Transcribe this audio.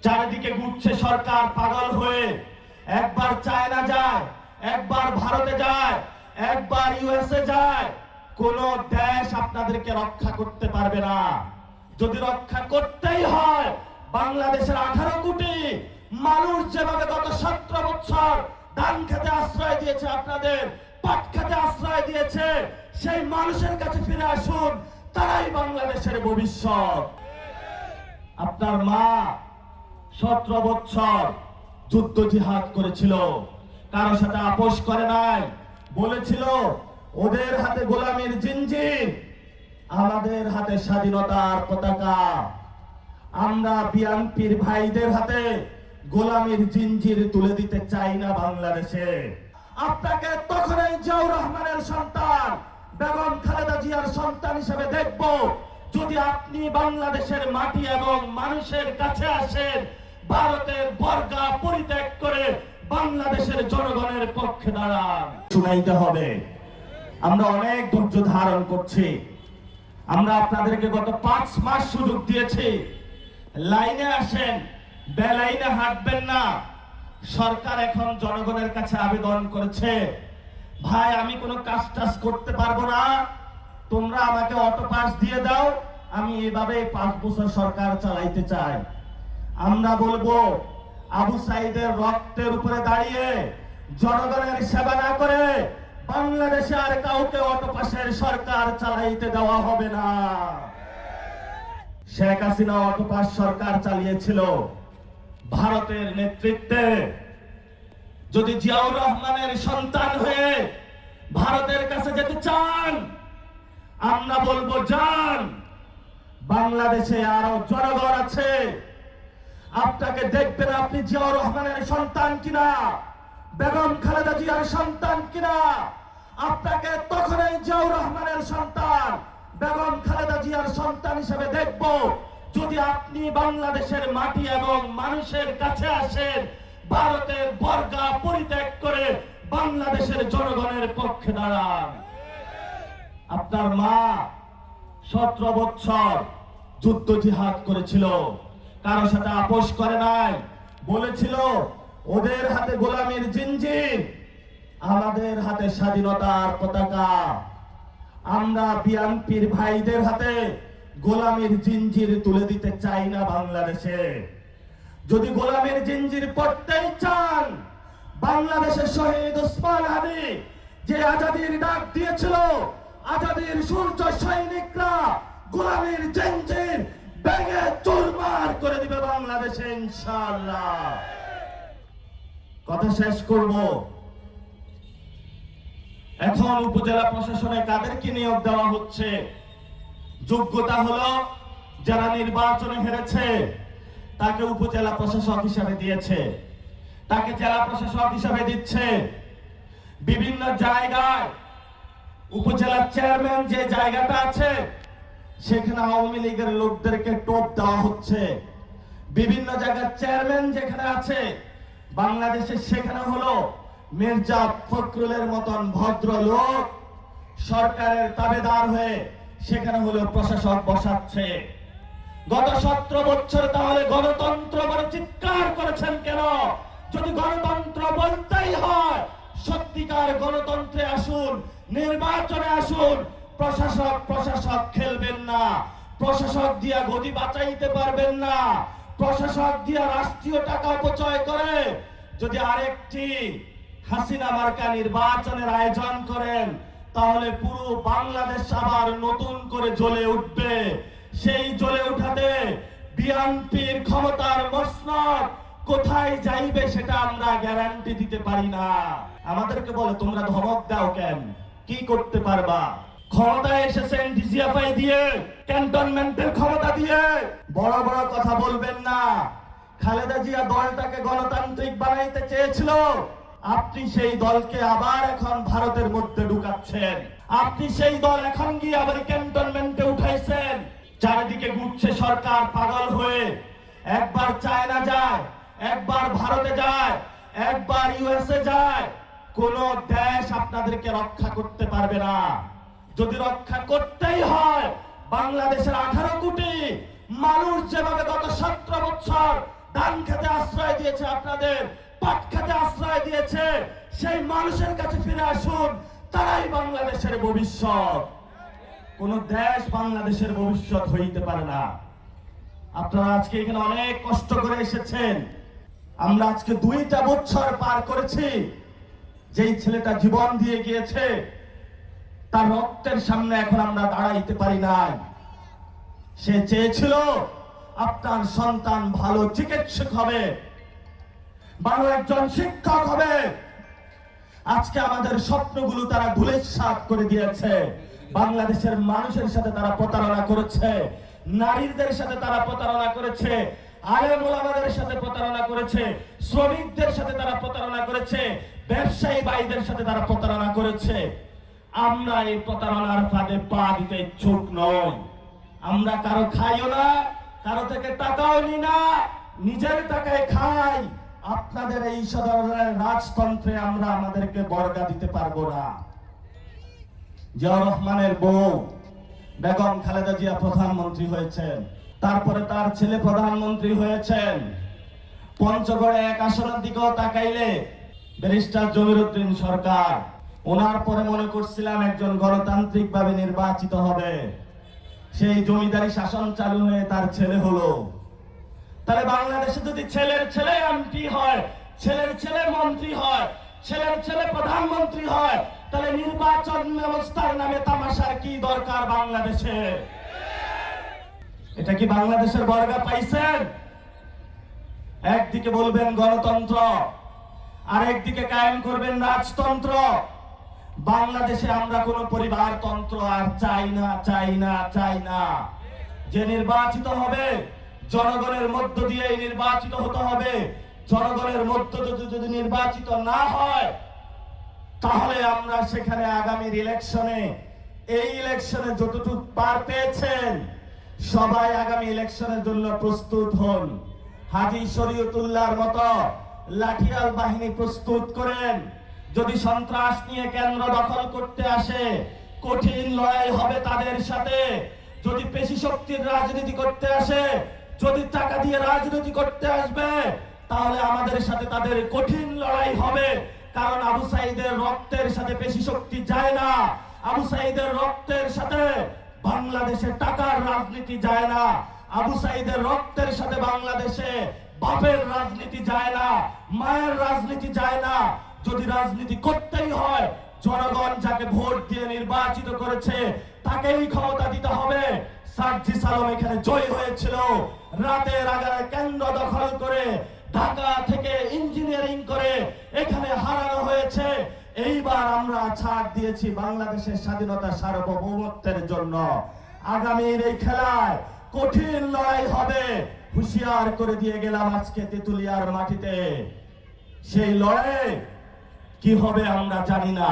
চারিদিকে ঘুরছে সরকার পাগল হয়ে। একবার চায়না যায়, একবার ভারতে যায়, একবার ইউএসএ যায়। কোন দেশ আপনাদেরকে রক্ষা করতে পারবে না। যদি রক্ষা করতেই হয়, বাংলাদেশের 18 কোটি মানুষ যেভাবে গত 17 বছর ধান খেতে আশ্রয় দিয়েছে, আপনাদের পাট খেতে আশ্রয় দিয়েছে, সেই মানুষের কাছে ফিরে আসুন। তারাই বাংলাদেশের ভবিষ্যৎ। আপনার মা 17 বছর যুদ্ধ জিহাদ করেছিল, কারো সাথে আপোষ করে নাই। বলেছিল ওদের হাতে গোলামীর জিঞ্জির, আমাদের হাতে স্বাধীনতার পতাকা। আমরা বিএনপির ভাইদের হাতে গোলামীর জিঞ্জির তুলে দিতে চাই না বাংলাদেশে। আপনাকে তখনই জিয়াউর রহমানের সন্তান বেগম খালেদা জিয়ার সন্তান হিসেবে দেখব, যদি আপনি বাংলাদেশের মাটি এবং মানুষের কাছে আসেন, ভারতের বর্গা পরিত্যাগ করে বাংলাদেশের জনগণের পক্ষে দাঁড়ান। শুনাইতে হবে। আমরা অনেক ধৈর্য ধারণ করছি। আমরা আপনাদেরকে গত 5 মাস সুযোগ দিয়েছি। লাইনে আসেন, বেলাইনে হাঁটবেন না। সরকার এখন জনগণের কাছে আবেদন করেছে, ভাই আমি কোনো কাজ টাজ করতে পারবো না, তোমরা আমাকে অটো পাস দিয়ে দাও, আমি এভাবে 5 বছর সরকার চালাইতে চাই। আমরা বলবো, আবু সাইদের রক্তের উপরে দাঁড়িয়ে জনগণের সেবা না করে বাংলাদেশে আর কাউকে অটো পাসের সরকার চালাইতে দেওয়া হবে না। শেখ হাসিনা অটো পাস সরকার চালিয়েছিল ভারতের নেতৃত্বে। যদি জিয়াউর রহমানের সন্তান হয়ে ভারতের কাছে যেতে চান, আমরা বলবো যান। বাংলাদেশে আরো জনগণ আছে, আপনাকে দেখবেন আপনি জিয়াউর রহমানের সন্তান কিনা, বেগম খালেদা জিয়ার সন্তান কিনা। আপনাকে তখনই জিয়াউর রহমানের সন্তান বেগম খালেদা জিয়ার সন্তান হিসেবে দেখব, যদি আপনি বাংলাদেশের মাটি এবং মানুষের কাছে আসেন, ভারতের বর্গা পরিত্যাগ করে বাংলাদেশের জনগণের পক্ষে দাঁড়ান। আপনার মা 17 বছর যুদ্ধ জিহাদ করেছিল, কারো সাথে আপোষ করে নাই। বলেছিল ওদের হাতে গোলামীর জিঞ্জির, আমাদের হাতে স্বাধীনতার পতাকা। আমরা বিএনপির ভাইদের হাতে গোলামীর জিঞ্জির তুলে দিতে চাই না বাংলাদেশে। যদি গোলামীর জিঞ্জির পড়তেই চান, বাংলাদেশের শহীদ ওসমান হাদি যে আজাদির ডাক দিয়েছিল, আজাদির সূর্য সৈনিকরা গোলামীর জিঞ্জির ভেঙে চুরমার করে দিবে বাংলাদেশে ইনশাআল্লাহ। কথা শেষ করব। এখন উপজেলা প্রশাসনে কাদেরকে নিয়োগ দেওয়া হচ্ছে? যোগ্যতা হলো যারা নির্বাচনে হেরেছে তাকে উপজেলা প্রশাসক হিসাবে দিয়েছে, তাকে জেলা প্রশাসক হিসাবে দিচ্ছে। বিভিন্ন জায়গায় উপজেলার চেয়ারম্যান যে জায়গাটা আছে, সেখানে আওয়ামী লীগের লোকদেরকে টোপ দেওয়া হচ্ছে। বিভিন্ন জায়গার চেয়ারম্যান যেখানে আছে বাংলাদেশে, সেখানে হলো মির্জা ফখরুলের মতন ভদ্র লোক সরকারের তাবেদার হয়ে সেখানে হলো প্রশাসক বসাচ্ছে। গত 17 বছর তাহলে গণতন্ত্র বলে চিৎকার করেছেন কেন? যদি গণতন্ত্র বলতেই হয়, সত্যিকার গণতন্ত্রে আসুন, নির্বাচনে আসুন। প্রশাসক খেলবেন না, প্রশাসক দিয়া গদি বাঁচাইতে পারবেন না, প্রশাসক দিয়া রাষ্ট্রীয় টাকা অপচয় করে যদি আরেকটি হাসিনা মার্কা নির্বাচনের আয়োজন করেন, তাহলে পুরো বাংলাদেশ আবার নতুন করে জ্বলে উঠবে। সেই জ্বলে উঠাতে বিএনপির ক্ষমতার মসনদ কোথায় যাইবে সেটা আমরা গ্যারান্টি দিতে পারি না। আমাদেরকে বলে তোমরা ধমক দাও কেন, কি করতে পারবা? ক্ষমতায় এসেছেন ডিজিএফআই দিয়ে, ক্যান্টনমেন্টের ক্ষমতা দিয়ে। বড় বড় কথা বলবেন না। খালেদা জিয়া দলটাকে গণতান্ত্রিক বানাইতে চেয়েছিল, আপনি সেই দলকে আবার এখন ভারতের মধ্যে ঢুকাচ্ছেন। আপনি সেই দল এখন গিয়ে আবার ক্যান্টনমেন্টে উঠাইছেন। চারিদিকে ঘুরছে সরকার পাগল হয়ে। একবার চায়না যায়, একবার ভারতে যায়, একবার ইউএসএ যায়। কোন দেশ আপনাদেরকে রক্ষা করতে পারবে না। যদি রক্ষা করতেই হয়, বাংলাদেশের 18 কোটি মানুষ যেভাবে গত 17 বছর ধান খেতে আশ্রয় দিয়েছে, আপনাদের পাট খেতে আশ্রয় দিয়েছে, সেই মানুষের কাছে ফিরে আসুন। তারাই বাংলাদেশের ভবিষ্যৎ। কোন দেশ বাংলাদেশের ভবিষ্যৎ হইতে পারে না। আপনারা আজকে এখানে অনেক কষ্ট করে এসেছেন। আমরা আজকে 2টা বছর পার করেছি। যেই ছেলেটা জীবন দিয়ে গিয়েছে, তার রক্তের সামনে এখন আমরা দাঁড়াইতে পারি নাই। সে চেয়েছিল আপনার সন্তান ভালো চিকিৎসক হবে, ভালো একজন শিক্ষক হবে। আজকে আমাদের স্বপ্নগুলো তারা ধূলিসাৎ করে দিয়েছে। বাংলাদেশের মানুষের সাথে তারা প্রতারণা করেছে, নারীদের সাথে তারা প্রতারণা করেছে, আলেম ওলামাদের সাথে প্রতারণা করেছে, শ্রমিকদের সাথে তারা প্রতারণা করেছে, ব্যবসায়ী ভাইদের সাথে তারা প্রতারণা করেছে। আমরা এই প্রতারণার ফাঁদে পা দিতে ইচ্ছুক নই। আমরা কারো খাইও না, কারো থেকে টাকাও নি না, নিজের টাকায় খাই। আপনাদের এই সাধারণ রাজতন্ত্রে আমরা আমাদেরকে বর্গা দিতে পারবো না। জিয়াউর রহমানের বউ বেগম খালেদা জিয়া প্রধানমন্ত্রী হয়েছেন, তারপরে তার ছেলে প্রধানমন্ত্রী হয়েছেন। পঞ্চগড়ে 1 আসনের দিকেও তাকাইলে ব্যারিস্টার জমিরুদ্দিন সরকার, ওনার পরে মনে করছিলাম একজন গণতান্ত্রিক ভাবে নির্বাচিত হবে। সেই জমিদারি শাসন চালু হয়ে তার ছেলে হলো। তাহলে বাংলাদেশে যদি ছেলের ছেলে এমপি হয়, ছেলের ছেলে মন্ত্রী হয়, ছেলের ছেলে প্রধানমন্ত্রী হয়, তাহলে নির্বাচন ব্যবস্থার নামে তামাশার কি দরকার বাংলাদেশে? এটা কি বাংলাদেশের বর্গা পাইছেন? একদিকে বলবেন গণতন্ত্র, আর একদিকে কায়েম করবেন রাজতন্ত্র। বাংলাদেশে আমরা কোন পরিবারতন্ত্র আর চাই না, চাই না, চাই না। যে নির্বাচিত হবে জনগণের মধ্য দিয়ে নির্বাচিত হতে হবে। জনগণের মধ্য দিয়ে যদি নির্বাচিত না হয়, তাহলে আমরা সেখানে আগামীর ইলেকশনে, এই ইলেকশনে যতটুকু পার পেয়েছেন, সবাই আগামী ইলেকশনের জন্য প্রস্তুত হন। হাজী শরীয়তুল্লাহর মতো লাঠিয়াল বাহিনী প্রস্তুত করেন। যদি সন্ত্রাস নিয়ে কেন্দ্র দখল করতে আসে, কঠিন লড়াই হবে তাদের সাথে। যদি পেশি শক্তির রাজনীতি করতে আসে, যদি টাকা দিয়ে রাজনীতি করতে আসবে, তাহলে আমাদের সাথে তাদের কঠিন লড়াই হবে। কারণ আবু সাইদের রক্তের সাথে পেশি শক্তি যায় না, আবু সাইদের রক্তের সাথে বাংলাদেশে টাকার রাজনীতি যায় না, আবু সাইদের রক্তের সাথে বাংলাদেশে বাপের রাজনীতি যায় না, মায়ের রাজনীতি যায় না। যদি রাজনীতি করতেই হয়, জনগণ যাকে ভোট দিয়ে নির্বাচিত করেছে তাকেই ক্ষমতা দিতে হবে। সার্জিস আলম এখানে জয়ী হয়েছিল, রাতের আগারে কেন্দ্র দখল করে, ঢাকা থেকে ইঞ্জিনিয়ারিং করে এখানে হারানো হয়েছে। এইবার আমরা ছাড় দিয়েছি বাংলাদেশের স্বাধীনতা সার্বভৌমত্বের জন্য। আগামীর এই খেলায় কঠিন লড়াই হবে, হুঁশিয়ার করে দিয়ে গেলাম আজকে তেতুলিয়ার মাটিতে। সেই লড়াই কি হবে আমরা জানি না।